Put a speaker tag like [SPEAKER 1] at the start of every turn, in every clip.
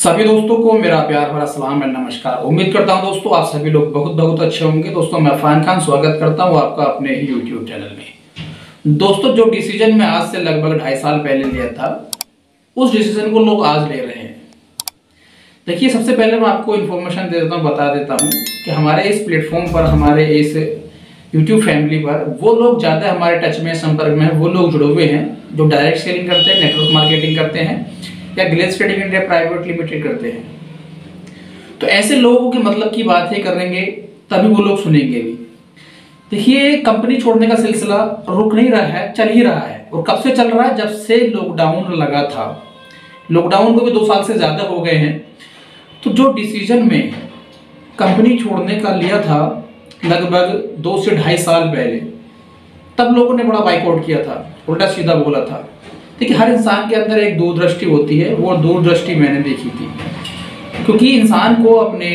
[SPEAKER 1] सभी दोस्तों को मेरा प्यार भरा सलाम और नमस्कार। उम्मीद करता हूं दोस्तों आप सभी लोग बहुत बहुत अच्छे होंगे। दोस्तों मैं अफान खान स्वागत करता हूं आपका अपने ही YouTube चैनल में। दोस्तों जो डिसीजन मैं आज से लगभग 2.5 साल पहले लिया था उस डिसीजन को लोग आज ले रहे हैं। देखिए, सबसे पहले मैं आपको इन्फॉर्मेशन दे देता हूँ, बता देता हूँ कि हमारे इस प्लेटफॉर्म पर, हमारे इस YouTube फैमिली पर वो लोग ज़्यादा हमारे टच में, संपर्क में, वो लोग जुड़े हुए हैं जो डायरेक्ट सेलिंग करते हैं, नेटवर्क मार्केटिंग करते हैं या glaze trading India private limited करते हैं। तो ऐसे लोगों के मतलब की बात ही करेंगे तभी वो लोग सुनेंगे भी। देखिए, कंपनी छोड़ने का सिलसिला रुक नहीं रहा है, चल ही रहा है। और कब से चल रहा है? जब से लॉकडाउन लगा था। लॉकडाउन को भी 2 साल से ज्यादा हो गए हैं। तो जो डिसीजन में कंपनी छोड़ने का लिया था लगभग 2 से 2.5 साल पहले, तब लोगों ने बड़ा बाइकआउट किया था, उल्टा सीधा बोला था। देखिए, हर इंसान के अंदर एक दूरदृष्टि होती है, वो दूरदृष्टि मैंने देखी थी। क्योंकि इंसान को अपने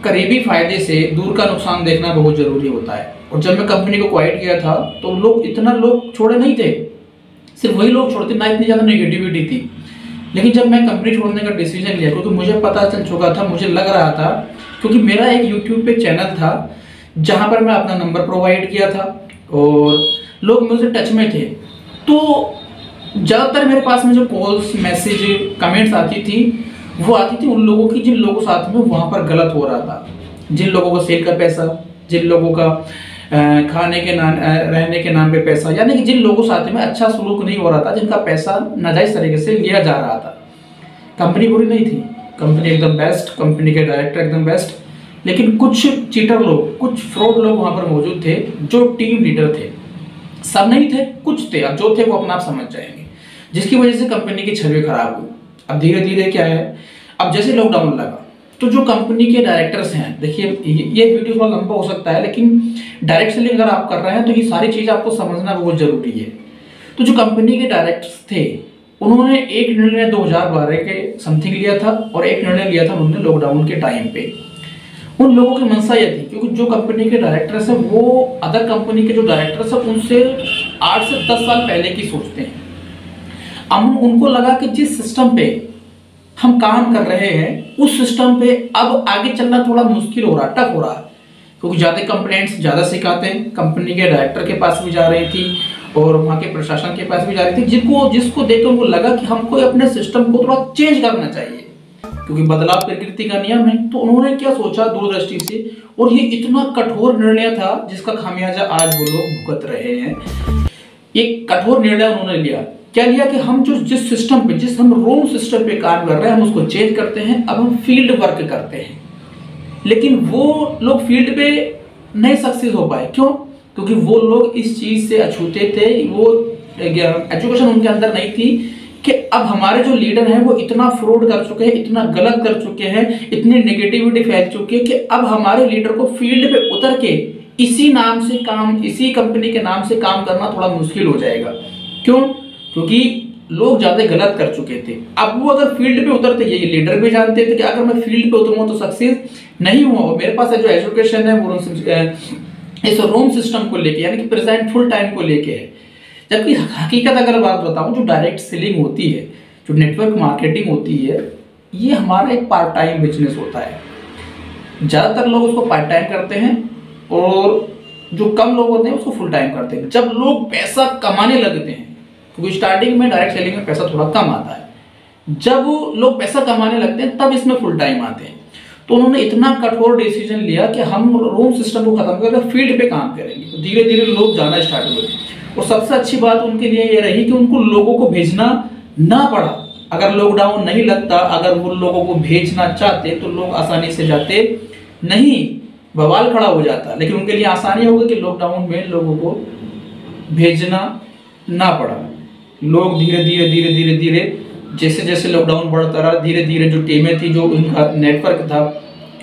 [SPEAKER 1] करीबी फायदे से दूर का नुकसान देखना बहुत जरूरी होता है। और जब मैं कंपनी को क्वाइट किया था तो लोग छोड़े नहीं थे, सिर्फ वही लोग छोड़ते, ना इतनी ज़्यादा नेगेटिविटी थी। लेकिन जब मैं कंपनी छोड़ने का डिसीजन लिया, क्योंकि मुझे पता चल चुका था, मुझे लग रहा था, क्योंकि मेरा एक यूट्यूब पे चैनल था जहाँ पर मैं अपना नंबर प्रोवाइड किया था और लोग मुझसे टच में थे। तो ज़्यादातर मेरे पास में जो कॉल्स, मैसेज, कमेंट्स आती थी वो आती थी उन लोगों की जिन लोगों साथ में वहाँ पर गलत हो रहा था, जिन लोगों को सेल का पैसा, जिन लोगों का खाने के नाम, रहने के नाम पे पैसा, यानी कि जिन लोगों साथ में अच्छा सलूक नहीं हो रहा था, जिनका पैसा नाजायज तरीके से लिया जा रहा था। कंपनी बुरी नहीं थी, कंपनी एकदम बेस्ट, कंपनी के डायरेक्टर एकदम बेस्ट, लेकिन कुछ चीटर लोग, कुछ फ्रॉड लोग वहाँ पर मौजूद थे जो टीम लीडर थे। सब नहीं थे, कुछ थे, अब जो थे वो अपना आप समझ जाएंगे, जिसकी वजह से कंपनी की छवि खराब हुई। अब धीरे धीरे क्या है, अब जैसे लॉकडाउन लगा तो जो कंपनी के डायरेक्टर्स हैं, देखिए ये वीडियो थोड़ा लंबा हो सकता है, लेकिन डायरेक्ट सेलिंग अगर आप कर रहे हैं तो ये सारी चीज़ आपको समझना बहुत जरूरी है। तो जो कंपनी के डायरेक्टर्स थे उन्होंने एक निर्णय 2012 के समथिंग लिया था और एक निर्णय लिया था उन्होंने लॉकडाउन के टाइम पे। उन लोगों की मंशा यह थी, क्योंकि जो कंपनी के डायरेक्टर्स हैं वो अदर कंपनी के जो डायरेक्टर्स हैं उनसे 8 से 10 साल पहले की सोचते हैं। अब उनको लगा कि जिस सिस्टम पे हम काम कर रहे हैं उस सिस्टम पे अब आगे चलना थोड़ा मुश्किल हो रहा, टफ हो रहा है, क्योंकि ज़्यादा कंप्लेंट्स ज़्यादा सिखाते हैं। कंपनी के डायरेक्टर के पास भी जा रही थी और वहाँ के प्रशासन के पास भी जा रही थी, जिसको देखकर उनको लगा कि हमको अपने सिस्टम को थोड़ा चेंज करना चाहिए, क्योंकि बदलाव प्रकृति का नियम है। तो उन्होंने क्या सोचा दूरदृष्टि से, और ये इतना कठोर निर्णय था जिसका खामियाजा आज वो लोग भुगत रहे हैं। एक कठोर निर्णय उन्होंने लिया। क्या लिया कि हम जिस सिस्टम पे, जिस हम रोम सिस्टम पे काम कर रहे हैं, हम उसको चेंज करते हैं। अब हम फील्ड वर्क करते हैं। लेकिन वो लोग फील्ड पे नहीं सक्सेस हो पाए। क्यों? क्योंकि वो लोग इस चीज से अछूते थे, वो एजुकेशन उनके अंदर नहीं थी कि अब हमारे जो लीडर हैं वो इतना फ्रॉड कर चुके हैं, इतना गलत कर चुके हैं, इतनी नेगेटिविटी फैल चुकी है कि अब हमारे लीडर को फील्ड पे उतर के इसी नाम से काम, इसी कंपनी के नाम से काम करना थोड़ा मुश्किल हो जाएगा। क्यों? क्योंकि लोग ज्यादा गलत कर चुके थे। अब वो अगर फील्ड पे उतरते, ये लीडर भी जानते थे कि अगर मैं फील्ड पे उतरूंगा तो सक्सेस नहीं हुआ। मेरे पास जो एजुकेशन है वो इस रोम सिस्टम को लेके, यानी कि प्रेजेंट फुल टाइम को लेके है। जबकि हकीकत अगर बात बताऊं, जो डायरेक्ट सेलिंग होती है, जो नेटवर्क मार्केटिंग होती है, ये हमारा एक पार्ट टाइम बिजनेस होता है। ज्यादातर लोग उसको पार्ट टाइम करते हैं और जो कम लोग होते हैं उसको फुल टाइम करते हैं। जब लोग पैसा कमाने लगते हैं, क्योंकि स्टार्टिंग में डायरेक्ट सेलिंग में पैसा थोड़ा कम आता है, जब लोग पैसा कमाने लगते हैं तब इसमें फुल टाइम आते हैं। तो उन्होंने इतना कठोर डिसीजन लिया कि हम रोम सिस्टम को खत्म करके फील्ड पे काम करेंगे। तो धीरे धीरे लोग जाना स्टार्ट हुए और सबसे अच्छी बात उनके लिए ये रही कि उनको लोगों को भेजना ना पड़ा। अगर लॉकडाउन नहीं लगता, अगर वो लोगों को भेजना चाहते तो लोग आसानी से जाते नहीं, बवाल खड़ा हो जाता। लेकिन उनके लिए आसानी होगी कि लॉकडाउन में लोगों को भेजना ना पड़ा। लोग धीरे धीरे धीरे धीरे धीरे जैसे जैसे लॉकडाउन बढ़ता रहा, धीरे धीरे जो टीमें थी, जो उनका नेटवर्क था,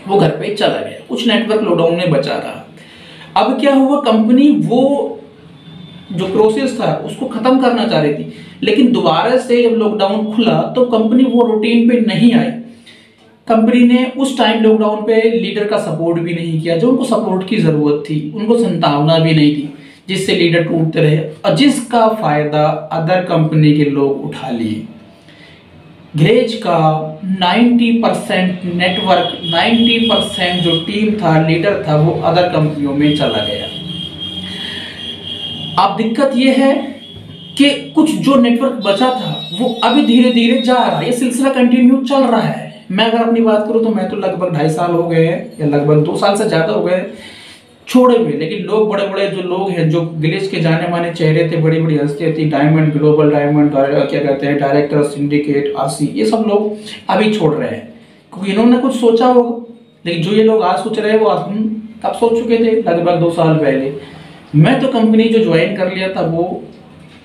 [SPEAKER 1] वो घर पे चला गया। कुछ नेटवर्क लॉकडाउन में बचा रहा। अब क्या हुआ, कंपनी वो जो प्रोसेस था उसको खत्म करना चाह रही थी, लेकिन दोबारा से जब लॉकडाउन खुला तो कंपनी वो रूटीन पे नहीं आई। कंपनी ने उस टाइम लॉकडाउन पे लीडर का सपोर्ट भी नहीं किया, जो उनको सपोर्ट की जरूरत थी। उनको संभावना भी नहीं थी, जिससे लीडर टूटते रहे और जिसका फायदा अदर कंपनी के लोग उठा लिए। ग्लेज का 90% नेटवर्क, 90% जो टीम था, लीडर था, वो अदर कंपनियों में चला गया। अब दिक्कत ये है कि कुछ जो नेटवर्क बचा था वो अभी धीरे धीरे जा रहा है, ये सिलसिला कंटिन्यू चल रहा है। मैं अगर अपनी बात करूं तो मैं तो लगभग 2.5 साल हो गए हैं, या लगभग 2 साल से ज्यादा हो गए छोड़े हुए। लेकिन लोग, बड़े बड़े जो लोग हैं, जो ग्लेज के जाने माने चेहरे थे, बड़ी बड़ी हस्तियां थी, डायमंड, ग्लोबल डायमंड, क्या कहते हैं, डायरेक्टर, सिंडिकेट, आरसी, ये सब लोग अभी छोड़ रहे हैं क्योंकि इन्होंने कुछ सोचा होगा। लेकिन जो ये लोग आज सोच रहे हैं वो हम कब सोच चुके थे, लगभग 2 साल पहले। मैं तो कंपनी जो ज्वाइन कर लिया था वो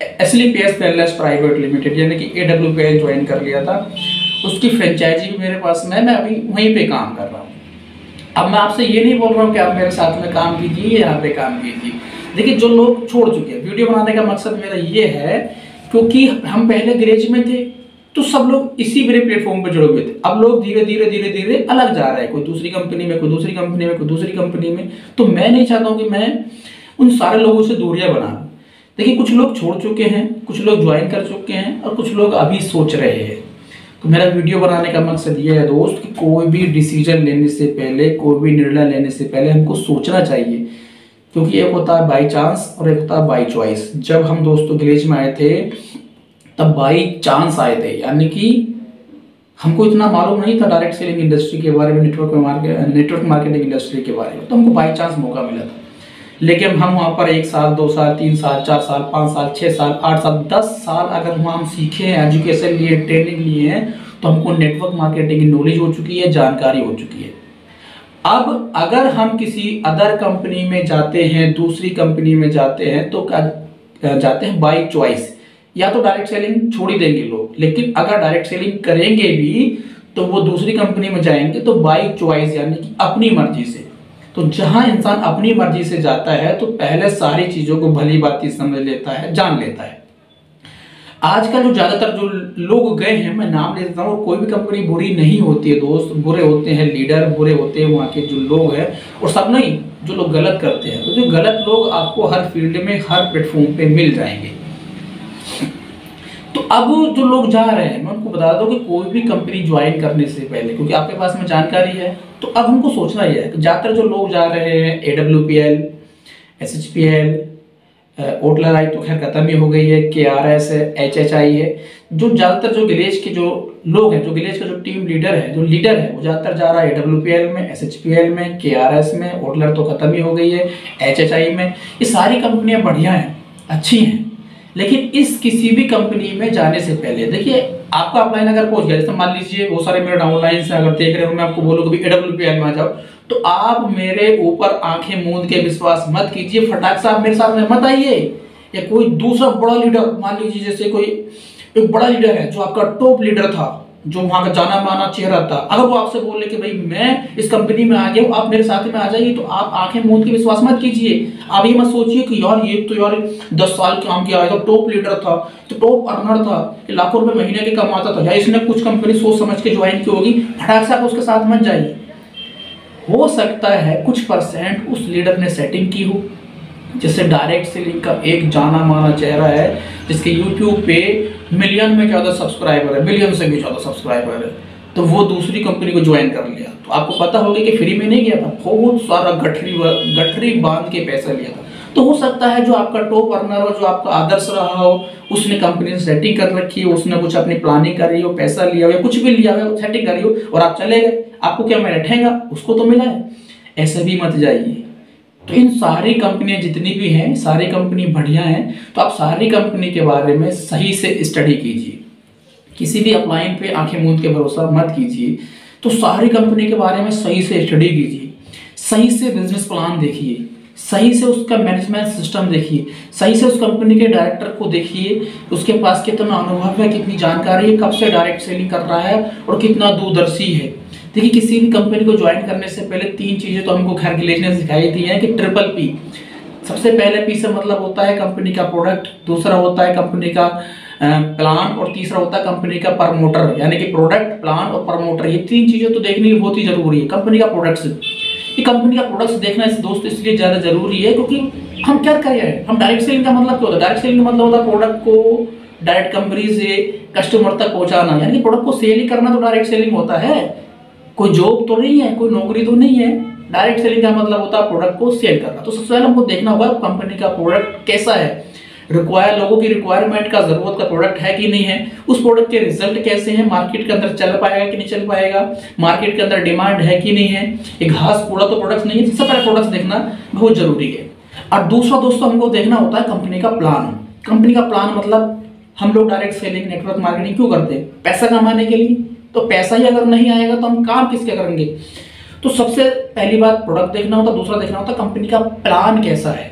[SPEAKER 1] एसलीपीएस पैलेस प्राइवेट लिमिटेड यानी कि AWPL ज्वाइन कर लिया था। उसकी फ्रेंचाइजी भी मेरे पास में, मैं अभी वहीं पे काम कर रहा हूँ। अब मैं आपसे ये नहीं बोल रहा हूँ कि आप मेरे साथ में काम कीजिए, यहाँ पे काम कीजिए। देखिए, जो लोग छोड़ चुके हैं, वीडियो बनाने का मकसद मेरा ये है क्योंकि हम पहले ग्लेज में थे तो सब लोग इसी मेरे प्लेटफॉर्म पे जुड़े हुए थे। अब लोग धीरे धीरे धीरे धीरे अलग जा रहे हैं, कोई दूसरी कंपनी में, कोई दूसरी कंपनी में, कोई दूसरी कंपनी में। तो मैं नहीं चाहता हूँ कि मैं उन सारे लोगों से दूरियां बना। देखिए, कुछ लोग छोड़ चुके हैं, कुछ लोग ज्वाइन कर चुके हैं और कुछ लोग अभी सोच रहे हैं। तो मेरा वीडियो बनाने का मकसद ये है दोस्त कि कोई भी डिसीजन लेने से पहले, कोई भी निर्णय लेने से पहले हमको सोचना चाहिए, क्योंकि एक होता है बाई चांस और एक होता है बाई चॉइस। जब हम दोस्तों ग्लेज में आए थे तब बाई चांस आए थे, यानी कि हमको इतना मालूम नहीं था डायरेक्ट सेलिंग इंडस्ट्री के बारे में, नेटवर्क मार्केटिंग इंडस्ट्री के बारे में, तो हमको बाई चांस मौका मिला था। लेकिन हम वहाँ पर 1 साल, 2 साल, 3 साल, 4 साल, 5 साल, 6 साल, 8 साल, 10 साल अगर वहाँ हम सीखे हैं, एजुकेशन लिए, ट्रेनिंग लिए हैं, तो हमको नेटवर्क मार्केटिंग की नॉलेज हो चुकी है, जानकारी हो चुकी है। अब अगर हम किसी अदर कंपनी में जाते हैं, दूसरी कंपनी में जाते हैं, तो क्या जाते हैं बाई चॉइस। या तो डायरेक्ट सेलिंग छोड़ ही देंगे लोग, लेकिन अगर डायरेक्ट सेलिंग करेंगे भी तो वो दूसरी कंपनी में जाएंगे तो बाई चॉइस यानी कि अपनी मर्जी से। तो जहां इंसान अपनी मर्जी से जाता है तो पहले सारी चीजों को भली भांति समझ लेता है, जान लेता है। आजकल जो ज्यादातर जो लोग गए हैं, मैं नाम ले देता हूँ, कोई भी कंपनी बुरी नहीं होती है दोस्त, बुरे होते हैं लीडर, बुरे होते हैं वहाँ के जो लोग हैं, और सब नहीं, जो लोग गलत करते हैं। तो जो गलत लोग आपको हर फील्ड में, हर प्लेटफॉर्म पे मिल जाएंगे। तो अब जो लोग जा रहे हैं, मैं उनको बता दूं कि कोई भी कंपनी ज्वाइन करने से पहले, क्योंकि आपके पास में जानकारी है, तो अब हमको सोचना ही है। ज्यादातर जो लोग जा रहे हैं AWPL, SHPL, ओटलर आई तो खैर खत्म ही हो गई है, KRS है, HHI है। जो ज्यादातर जो ग्लेज के जो लोग हैं, जो ग्लेज का जो टीम लीडर है, जो लीडर है, वो ज्यादातर जा रहा है AWPL में, SHPL में, KRS में, ओटलर तो खत्म ही हो गई है, HHI में। ये सारी कंपनियां बढ़िया हैं, अच्छी हैं। लेकिन इस किसी भी कंपनी में जाने से पहले देखिए, आपका अपलाइन अगर पहुंच गया, जैसे मान लीजिए बहुत सारे मेरे डाउनलाइन से अगर देख रहे हो, मैं आपको बोलूँ कि AWPL में आ जाओ, तो आप मेरे ऊपर आंखें मूंद के विश्वास मत कीजिए, फटाक से आप मेरे साथ में मत आइए। या कोई दूसरा बड़ा लीडर, मान लीजिए जैसे कोई एक बड़ा लीडर है जो आपका टॉप लीडर था, जो वहां का जाना माना चेहरा था, अगर वो आपसे बोले कि भाई मैं इस कंपनी में आ गया हूँ, आप मेरे साथ में आ जाइए, तो आप आंखें मूंद के विश्वास मत कीजिए। आप ये मत सोचिए कि यार ये तो यार 10 साल काम किया है, तो टॉप लीडर था, तो टॉप अर्नर था, लाखों रुपए महीने के कमाता था, या इसने कुछ कंपनी सोच समझ के ज्वाइन की होगी, फटाक से आप उसके साथ मत जाइए। हो सकता है कुछ % उस लीडर ने सेटिंग की हो, जैसे डायरेक्ट सेलिंग का एक जाना माना चेहरा है, जिसके YouTube पे मिलियन में ज्यादा सब्सक्राइबर है, मिलियन से भी ज्यादा सब्सक्राइबर है, तो वो दूसरी कंपनी को ज्वाइन कर लिया। तो आपको पता होगा कि फ्री में नहीं गया था, बहुत सारा गठरी बांध के पैसा लिया था। तो हो सकता है जो आपका टॉप अर्नर हो, जो आपका आदर्श रहा हो, उसने कंपनी से सेटिंग कर रखी हो, उसने कुछ अपनी प्लानिंग करी हो, पैसा लिया हो या कुछ भी लिया हो, सेटिंग करी हो, और आप चले गए, आपको क्या मिला? ठेंगा, उसको तो मिला है। ऐसे भी मत जाइए। तो इन सारी कंपनियां जितनी भी हैं, सारी कंपनी बढ़िया हैं, तो आप सारी कंपनी के बारे में सही से स्टडी कीजिए। किसी भी अपलाइन पे आंखें मूंद के भरोसा मत कीजिए। तो सारी कंपनी के बारे में सही से स्टडी कीजिए, सही से बिजनेस प्लान देखिए, सही से उसका मैनेजमेंट सिस्टम देखिए, सही से उस कंपनी के डायरेक्टर को देखिए, उसके पास कितना अनुभव है, कितनी जानकारी है, कब से डायरेक्ट सेलिंग कर रहा है और कितना दूरदर्शी है। देखिए, किसी भी कंपनी को ज्वाइन करने से पहले 3 चीजें तो हमको खैर ग्लेज ने सिखाई थी हैं कि PPP। सबसे पहले P से मतलब होता है कंपनी का प्रोडक्ट, दूसरा होता है कंपनी का प्लान, और तीसरा होता है कंपनी का प्रमोटर, यानी कि प्रोडक्ट, प्लान और प्रमोटर। ये 3 चीजें तो देखनी बहुत ही जरूरी है। कंपनी का प्रोडक्ट्स, ये कंपनी का प्रोडक्ट्स देखना इस दोस्त इसलिए ज्यादा जरूरी है क्योंकि हम क्या कर रहे हैं, हम डायरेक्ट सेलिंग का मतलब क्या होता है? डायरेक्ट सेलिंग का मतलब होता है प्रोडक्ट को डायरेक्ट कंपनी से कस्टमर तक पहुंचाना, यानी कि प्रोडक्ट को सेल ही करना तो डायरेक्ट सेलिंग होता है। कोई जॉब तो नहीं है, कोई नौकरी तो नहीं है। डायरेक्ट सेलिंग का मतलब होता है प्रोडक्ट को सेल करना। तो सबसे पहले हमको देखना होगा कंपनी का प्रोडक्ट कैसा है, लोगों की रिक्वायरमेंट का, जरूरत का प्रोडक्ट है कि नहीं है, उस प्रोडक्ट के रिजल्ट कैसे हैं, मार्केट के अंदर चल पाएगा कि नहीं चल पाएगा, मार्केट के अंदर डिमांड है कि नहीं है। एक घास पूरा तो प्रोडक्ट नहीं है, सबसे पहले प्रोडक्ट देखना बहुत जरूरी है। और दूसरा दोस्तों हमको देखना होता है कंपनी का प्लान। कंपनी का प्लान मतलब हम लोग डायरेक्ट सेलिंग, नेटवर्क मार्केटिंग क्यों करते हैं? पैसा कमाने के लिए। तो पैसा ही अगर नहीं आएगा तो हम काम किसके करेंगे? तो सबसे पहली बात प्रोडक्ट देखना होता है, दूसरा देखना होता है कंपनी का प्लान कैसा है।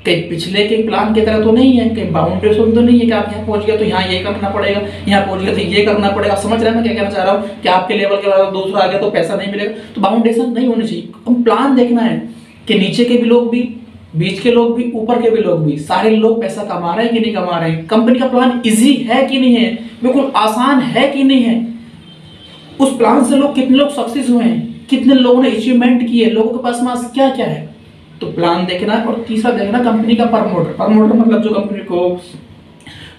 [SPEAKER 1] कहीं पिछले के प्लान की तरह तो नहीं है, कहीं बाउंडेशन तो नहीं है कि आप यहाँ पहुंच गए तो यहाँ ये करना पड़ेगा, यहाँ पहुंच गए तो ये करना पड़ेगा। आप समझ रहे हैं मैं क्या कहना चाह रहा हूँ कि आपके लेवल के बाद दूसरा आ गया तो पैसा नहीं मिलेगा। तो बाउंडेशन नहीं होनी चाहिए। हम प्लान देखना है कि नीचे के भी लोग भी, बीच के लोग भी, ऊपर के भी लोग भी, सारे लोग पैसा कमा रहे हैं कि नहीं कमा रहे हैं। कंपनी का प्लान इजी है कि नहीं है, बिल्कुल आसान है कि नहीं है। उस प्लान से लोग कितने लोग सक्सेस हुए हैं, कितने लोगों ने अचीवमेंट किए, लोगों के पास मास क्या क्या है। तो प्लान देखना है। और तीसरा देखना कंपनी का प्रमोटर मतलब जो कंपनी को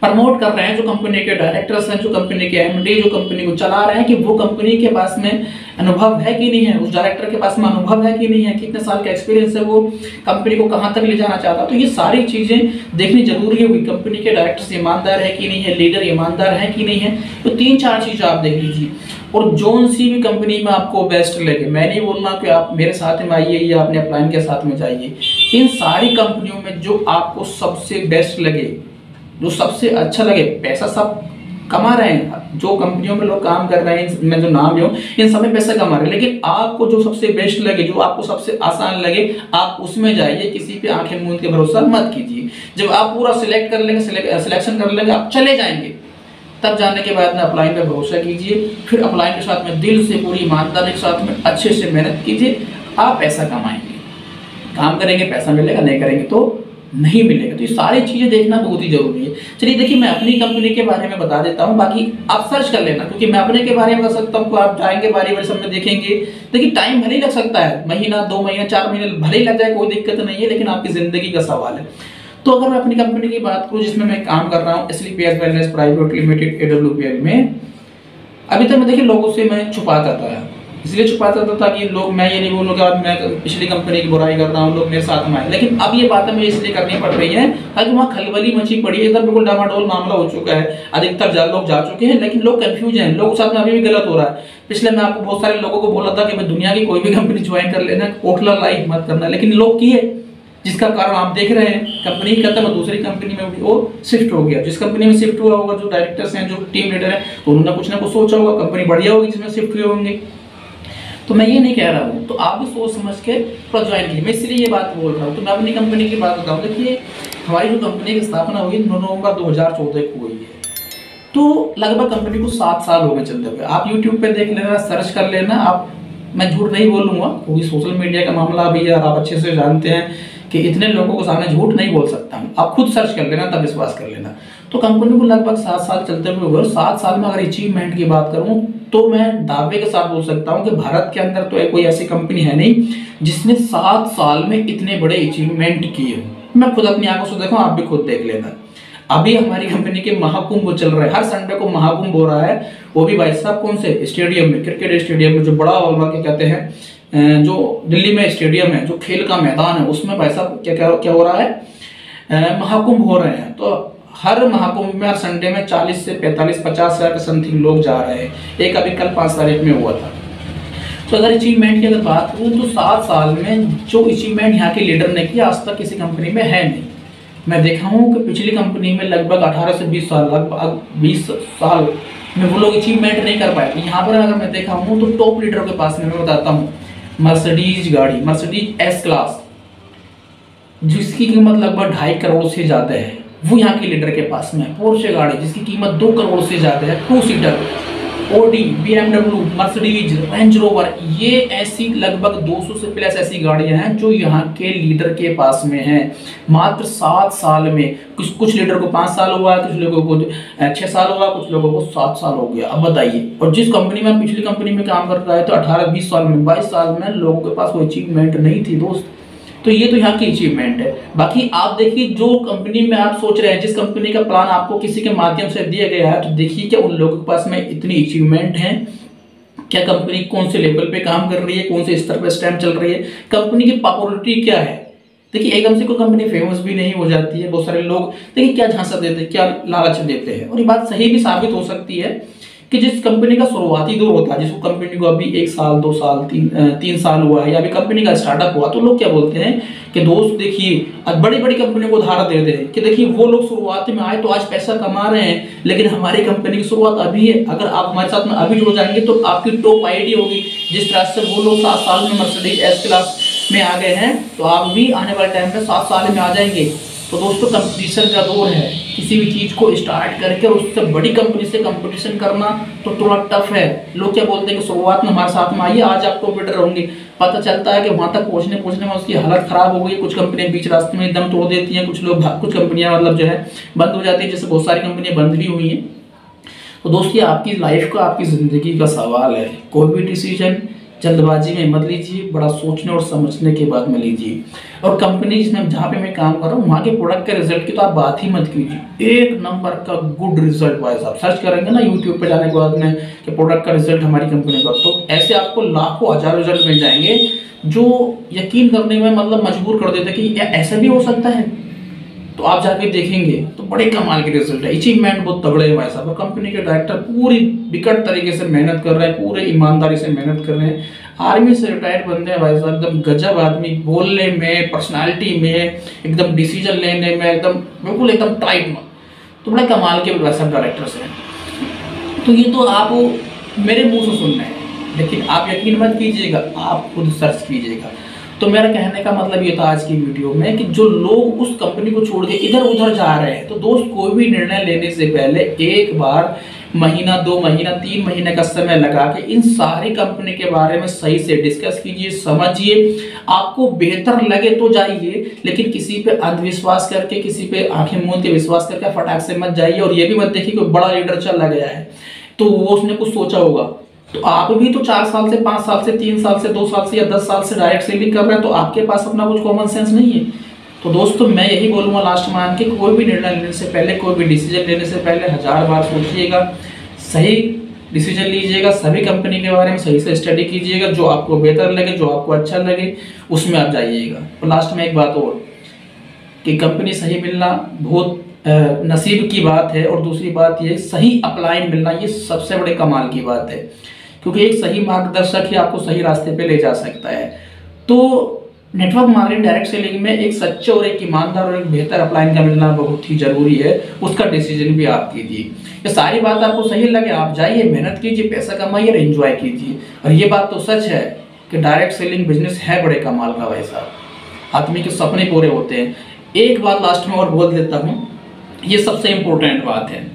[SPEAKER 1] प्रमोट कर रहे हैं, जो कंपनी के डायरेक्टर्स हैं, जो कंपनी के एमडी, जो कंपनी को चला रहे हैं, कि वो कंपनी के पास में अनुभव है कि नहीं है, उस डायरेक्टर के पास में अनुभव है कि नहीं है, कितने साल का एक्सपीरियंस है, वो कंपनी को कहां तक ले जाना चाहता है। तो ये सारी चीजें देखनी जरूरी होगी। कंपनी के डायरेक्टर्स ईमानदार है कि नहीं है, लीडर ईमानदार है कि नहीं है। तो 3-4 चीज आप देख लीजिए। और जोन सी भी कंपनी में आपको बेस्ट लगे, मैं नहीं बोल रहा कि आप मेरे साथ में आइए या अपने अपलाइन के साथ में जाइए। इन सारी कंपनियों में जो आपको सबसे बेस्ट लगे, जो सबसे अच्छा लगे, पैसा सब कमा रहे हैं, जो कंपनियों में लोग काम कर रहे हैं, मैं जो नाम लूं, इन सब में पैसा कमा रहे हैं, लेकिन आपको जो सबसे बेस्ट लगे, जो आपको सबसे आसान लगे, आप उसमें जाइए। किसी पे आंखें मूंद के भरोसा मत कीजिए। जब आप पूरा सिलेक्ट कर लेंगे, सिलेक्शन कर लेंगे, आप चले जाएंगे, तब जाने के बाद में अपलाइन पे भरोसा कीजिए। फिर अपलाइन के साथ में दिल से, पूरी ईमानदारी के साथ में अच्छे से मेहनत कीजिए, आप पैसा कमाएंगे। काम करेंगे पैसा मिलेगा, नहीं करेंगे तो नहीं मिलेगा। तो ये सारी चीजें देखना बहुत ही जरूरी है। चलिए देखिए, मैं अपनी कंपनी के बारे में बता देता हूँ, बाकी आप सर्च कर लेना, क्योंकि मैं अपने के बारे में बता सकता हूँ, आप जाएंगे बारी बारी सब में देखेंगे। देखिए टाइम भले ही लग सकता है, महीना 2 महीना 4 महीने भले ही लग जाए, कोई दिक्कत नहीं है, लेकिन आपकी जिंदगी का सवाल है। तो अगर मैं अपनी कंपनी की बात करूँ जिसमें मैं काम कर रहा हूँ, SLPS wellness private limited AWPL में, अभी तक मैं देखिए लोगों से मैं छुपाता था। इसलिए छुपाता था ताकि लोग, मैं ये नहीं बोलूँगा मैं पिछली कंपनी की बुराई कर रहा हूँ, लोग मेरे साथ में आए। लेकिन अब ये बातें मुझे इसलिए करनी पड़ रही है ताकि वहाँ खलबली मची पड़ी है, इधर बिल्कुल डामाडोल मामला हो चुका है। अधिकतर लोग जा चुके हैं, लेकिन लोग कंफ्यूज हैं, लोगों के साथ में अभी भी गलत हो रहा है। पिछले मैं आपको बहुत सारे लोगों को बोला था कि मैं दुनिया की कोई भी कंपनी ज्वाइन कर लेना, कोटला लाइफ मत करना, लेकिन लोग किए, जिसका कारण आप देख रहे हैं। कंपनी खत्म और दूसरी कंपनी में भी वो शिफ्ट हो गया। जिस कंपनी में शिफ्ट हुआ होगा, जो डायरेक्टर्स हैं, जो टीम लीडर हैं, तो उन्होंने कुछ ना कुछ सोचा होगा, कंपनी बढ़िया होगी जिसमें शिफ्ट हुए होंगे। तो मैं ये नहीं कह रहा हूँ, तो आप भी सोच समझ के ज्वाइन कीजिए। मैं इसलिए ये बात बोल रहा हूँ। तो मैं अपनी कंपनी की बात बताऊँ। देखिए हमारी जो कंपनी की स्थापना हुई 9 नवंबर 2014 को हुई है। तो लगभग कंपनी को 7 साल हो गए चलते हुए। आप यूट्यूब पे देख लेना, सर्च कर लेना। आप, मैं झूठ नहीं बोलूँगा क्योंकि सोशल मीडिया का मामला भी है और आप अच्छे से जानते हैं कि इतने लोगों को सामने झूठ नहीं बोल सकता हूँ। आप खुद सर्च कर लेना, तब विश्वास कर लेना। तो कंपनी को लगभग 7 साल चलते हुए हुए। 7 साल में अगर अचीवमेंट की बात करूँ तो मैं दावे के साथ बोल सकता हूँ कि भारत के अंदर तो कोई ऐसी कंपनी है नहीं जिसने 7 साल में इतने बड़े अचीवमेंट किए हो। मैं खुद अपनी आंखों से देखूँ, आप भी खुद देख लेना। अभी हमारी कंपनी के महाकुंभ चल रहा है, हर संडे को महाकुंभ हो रहा है। वो भी भाई साहब कौन से स्टेडियम में, क्रिकेट स्टेडियम में, जो बड़ा हॉल के कहते हैं, जो दिल्ली में स्टेडियम है, जो खेल का मैदान है, उसमें भाई साहब क्या हो रहा है, महाकुंभ हो रहे हैं। तो हर महाकुंभ में, हर संडे में 40 से 45-50 हजार के समथिंग लोग जा रहे हैं। एक अभी कल 5 तारीख में हुआ था। तो अगर अचीवमेंट की अगर बात करूँ तो 7 साल में जो अचीवमेंट यहाँ के लीडर ने किया, आज तक किसी कंपनी में है नहीं। मैं देखा हूँ कि पिछली कंपनी में लगभग 18 से 20 साल, लगभग 20 साल में वो लोग अचीवमेंट नहीं कर पाए। यहाँ पर अगर मैं देखा हूँ तो टॉप लीडरों के पास में, मैं बताता हूँ, मर्सिडीज गाड़ी, मर्सिडीज S क्लास, जिसकी कीमत लगभग 2.5 करोड़ से ज्यादा है, वो यहाँ के लीडर के पास में। पोर्शे गाड़ी जिसकी कीमत 2 करोड़ से ज्यादा है, 2 seater, Audi, BMW, Mercedes, range rover, ये ऐसी लगभग 200 से प्लस ऐसी गाड़ियां हैं जो यहाँ के लीडर के पास में हैं। मात्र 7 साल में। कुछ लीडर को 5 साल हुआ, कुछ लोगों को 6 साल हुआ, कुछ लोगों को 7 साल हो गया। अब बताइए, और जिस कंपनी में, पिछली कंपनी में काम कर रहा है तो 18-20 साल में, 22 साल में लोगों के पास कोई अचीवमेंट नहीं थी दोस्त। तो ये तो यहाँ की अचीवमेंट है। बाकी आप देखिए जो कंपनी में आप सोच रहे हैं, जिस कंपनी का प्लान आपको किसी के माध्यम से दिया गया है, तो देखिए क्या उन लोगों के पास में इतनी अचीवमेंट है, क्या कंपनी कौन से लेवल पे काम कर रही है, कौन से स्तर पे स्टैंड चल रही है, कंपनी की पॉपुलरिटी क्या है। देखिए एकदम से कोई कंपनी फेमस भी नहीं हो जाती है। बहुत सारे लोग देखिए क्या झांसा देते हैं, क्या लालच देते हैं, और ये बात सही भी साबित हो सकती है कि जिस कंपनी का शुरुआती दौर होता है, जिसको कंपनी को अभी 1 साल 2 साल 3 साल हुआ है, या अभी कंपनी का स्टार्टअप हुआ, तो लोग क्या बोलते हैं कि दोस्त देखिए बड़ी बड़ी कंपनी को उदाहरण देते हैं कि देखिए वो लोग शुरुआत में आए तो आज पैसा कमा रहे हैं, लेकिन हमारी कंपनी की शुरुआत अभी है। अगर आप हमारे साथ में अभी जुड़ जाएंगे तो आपकी टॉप आईडी होगी। जिस तरह से वो लोग 7 साल में मर्सिडीज एस क्लास में आ गए हैं, तो आप भी आने वाले टाइम में 7 साल में आ जाएंगे। तो दोस्तों कंपटीशन का दौर है, किसी भी चीज को स्टार्ट करके और उससे बड़ी कंपनी से कंपटीशन करना तो थोड़ा टफ है। लोग क्या बोलते हैं कि शुरुआत में हमारे साथ में आइए, आज आप कॉम्पिटिटर होंगे, पता चलता है कि वहां तक पहुंचने में उसकी हालत खराब हो गई। कुछ कंपनियां बीच रास्ते में दम तोड़ देती हैं, कुछ कंपनियां मतलब जो है बंद हो जाती है, जैसे बहुत सारी कंपनियां बंद भी हुई हैं। तो दोस्तों आपकी लाइफ का, आपकी जिंदगी का सवाल है, कोई भी डिसीजन जल्दबाजी में मत लीजिए, बड़ा सोचने और समझने के बाद में लीजिए। और कंपनी जिसमें जहाँ पे मैं काम कर रहा हूँ वहाँ के प्रोडक्ट के रिजल्ट की तो आप बात ही मत कीजिए। 1 नंबर का गुड रिजल्ट वाइज आप सर्च करेंगे ना यूट्यूब पे जाने के बाद में कि प्रोडक्ट का रिजल्ट हमारी कंपनी का, तो ऐसे आपको लाखों हजारों रिजल्ट मिल जाएंगे जो यकीन करने में मतलब मजबूर कर देते कि ऐसा भी हो सकता है। तो आप जाके देखेंगे तो बड़े कमाल के रिजल्ट है, अचीवमेंट बहुत तगड़े हैं भाई साहब। और कंपनी के डायरेक्टर पूरी विकट तरीके से मेहनत कर रहे हैं, पूरे ईमानदारी से मेहनत कर रहे हैं। आर्मी से रिटायर्ड बंदे हैं भाई साहब, एकदम गजब आदमी, बोलने में, पर्सनालिटी में, एकदम डिसीजन लेने में एकदम बिल्कुल एकदम टाइट में, तो बड़े कमाल के भाई साहब डायरेक्टर्स हैं। तो ये तो आप मेरे मुंह से सुन रहे हैं, लेकिन आप यकीन मत कीजिएगा, आप खुद सर्च कीजिएगा। तो मेरा कहने का मतलब ये था आज की वीडियो में कि जो लोग उस कंपनी को छोड़ के इधर उधर जा रहे हैं, तो दोस्त कोई भी निर्णय लेने से पहले एक बार महीना 2 महीना 3 महीने का समय लगा के इन सारी कंपनी के बारे में सही से डिस्कस कीजिए, समझिए। आपको बेहतर लगे तो जाइए, लेकिन किसी पे अंधविश्वास करके, किसी पे आंखें मूंद के विश्वास करके फटाक से मत जाइए। और ये भी मत देखिए कोई बड़ा लीडर चला गया है तो वो उसने कुछ सोचा होगा, तो आप भी तो 4 साल से 5 साल से 3 साल से 2 साल से या 10 साल से डायरेक्ट सेलिंग कर रहे हैं, तो आपके पास अपना कुछ कॉमन सेंस नहीं है। तो दोस्तों मैं यही बोलूंगा लास्ट मान के, कोई भी निर्णय लेने से पहले, कोई भी डिसीजन लेने से पहले 1000 बार सोचिएगा, सही डिसीजन लीजिएगा, सभी कंपनी के बारे में सही से स्टडी कीजिएगा, जो आपको बेहतर लगे, जो आपको अच्छा लगे उसमें आप जाइएगा। तो लास्ट में एक बात और कि कंपनी सही मिलना बहुत नसीब की बात है, और दूसरी बात ये सही अपलाइन मिलना, ये सबसे बड़े कमाल की बात है, क्योंकि एक सही मार्गदर्शक ही आपको सही रास्ते पे ले जा सकता है। तो नेटवर्क मार्केटिंग डायरेक्ट सेलिंग में एक सच्चे और एक ईमानदार और एक बेहतर अपलाइन का मिलना बहुत ही जरूरी है, उसका डिसीजन भी आप कीजिए। ये सारी बात आपको सही लगे आप जाइए, मेहनत कीजिए, पैसा कमाइए और एंजॉय कीजिए। और ये बात तो सच है कि डायरेक्ट सेलिंग बिजनेस है बड़े कमाल का भाई साहब, आदमी के सपने पूरे होते हैं। एक बात लास्ट में और बोल देता हूँ, ये सबसे इंपॉर्टेंट बात है।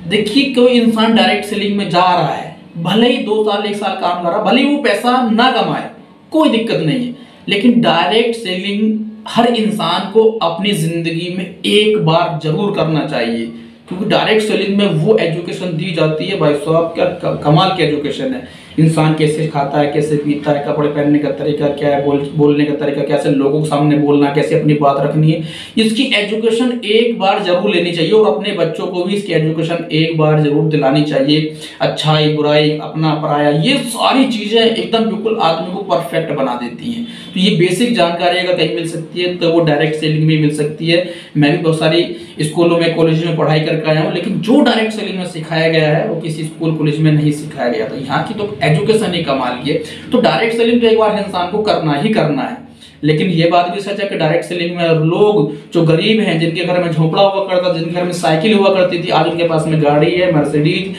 [SPEAKER 1] देखिए कोई इंसान डायरेक्ट सेलिंग में जा रहा है, भले ही 2 साल 1 साल काम कर रहा, भले ही वो पैसा ना कमाए, कोई दिक्कत नहीं है, लेकिन डायरेक्ट सेलिंग हर इंसान को अपनी जिंदगी में एक बार जरूर करना चाहिए, क्योंकि डायरेक्ट सेलिंग में वो एजुकेशन दी जाती है भाई साहब, क्या कमाल की एजुकेशन है। इंसान कैसे खाता है, कैसे पीता है, कपड़े पहनने का तरीका क्या है, बोलने का तरीका, कैसे लोगों के सामने बोलना, कैसे अपनी बात रखनी है, इसकी एजुकेशन एक बार जरूर लेनी चाहिए। और अपने बच्चों को भी इसकी एजुकेशन एक बार जरूर दिलानी चाहिए। अच्छाई बुराई, अपना पराया, ये सारी चीजें एकदम बिल्कुल आदमी को परफेक्ट बना देती हैं। तो ये बेसिक जानकारी अगर कहीं मिल सकती है तो वो डायरेक्ट सेलिंग में मिल सकती है। मैं भी बहुत सारी स्कूलों में, कॉलेज में पढ़ाई करके आया हूँ, लेकिन जो डायरेक्ट सेलिंग में सिखाया गया है वो किसी स्कूल कॉलेज में नहीं सिखाया गया। तो यहाँ की तो एजुकेशन ही कमाल की है। तो डायरेक्ट सेलिंग तो एक बार इंसान को करना ही करना है। लेकिन ये बात भी सच है कि डायरेक्ट सेलिंग में लोग जो गरीब हैं, जिनके घर में झोपड़ा हुआ करता, जिनके घर में साइकिल हुआ करती थी, आज उनके पास में गाड़ी है, मर्सिडीज,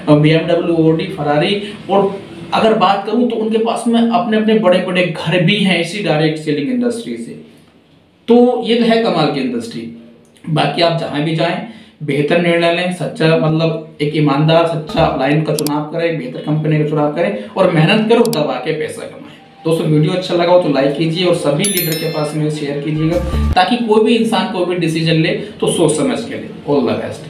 [SPEAKER 1] BMW, ऑडी, फरारी। और अगर बात करूं तो उनके पास में अपने अपने बड़े बड़े घर भी हैं इसी डायरेक्ट सेलिंग इंडस्ट्री से। तो ये है कमाल की इंडस्ट्री। बाकी आप जहां भी जाएं बेहतर निर्णय लें, सच्चा मतलब एक ईमानदार सच्चा अपलाइन का चुनाव करें, बेहतर कंपनी का चुनाव करें और मेहनत करो, दबा के पैसा कमाएं। दोस्तों वीडियो अच्छा लगा हो तो लाइक कीजिए और सभी लीडर के पास में शेयर कीजिएगा, ताकि कोई भी इंसान कोई भी डिसीजन ले तो सोच समझ के ले। All the best.